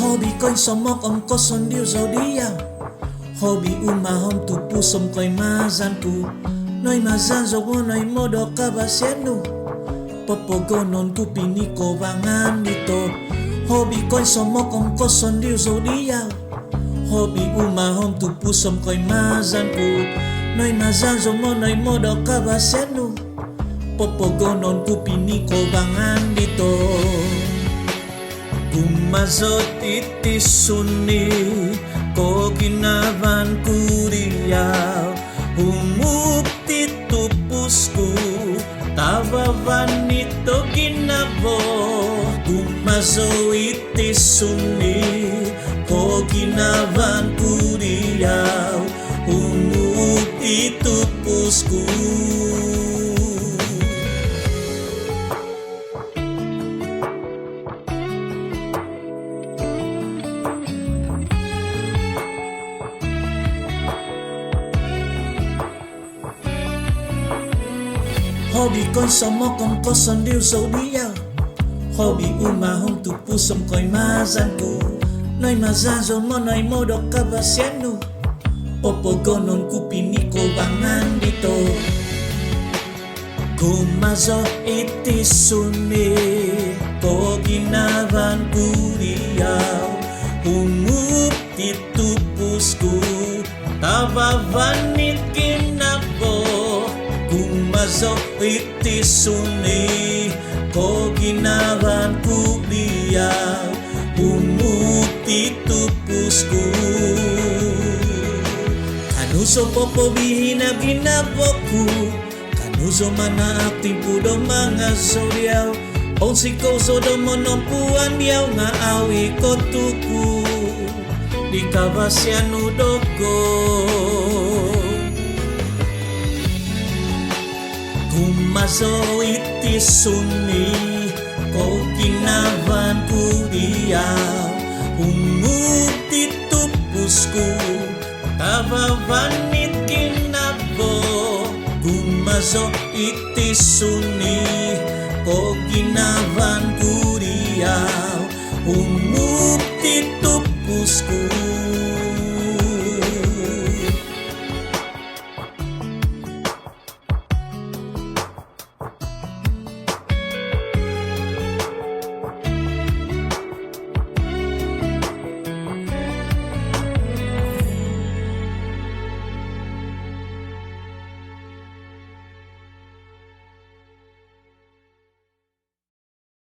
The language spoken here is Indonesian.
Hobi coi somok om koson diu zodia. Hobi umahom tu pusom koi mazanku. Noi mazan zogo noi modo kabasenu. Popogonon ku piniko bangan dito. Hobi coi somok om koson diu zodia. Hobi umahom tu pusom koi mazanku. Noi mazan zogo noi modo kabasenu. Popogonon ku piniko bangan dito. Gumazot itisuni ko ginavan kuriyaw. Humukti tupusku tawawan ito ginabo. Gumazo itisuni ko ginavan kuriyaw. Humukti tupusku. Hobi coi somok om koson diu zodia. Hobi umahom tu pusom koi mazanku. Noi mazazo mo noi modo kabasianu. Popogonon ku piniko bangan dito. Gumazo itisuni ko ginavan kuriyaw. Umukti tupusku tawawanit kinabo. Gumazo itisuni ko ginawan kuriyaw. Umukti tupusku. Kanuso popo bihina ginaboku. Kanuso mana akting pudo mga soryaw. Onsi ko sodo monompuan diyaw nga awi ko tuku. Di kabasyan udoko. Gumazo itisuni ko ginavan kuriyaw. Umukti tupusku tawawanit kinabo. Gumazo itisuni ko ginavan kuriyaw. Umukti tupusku.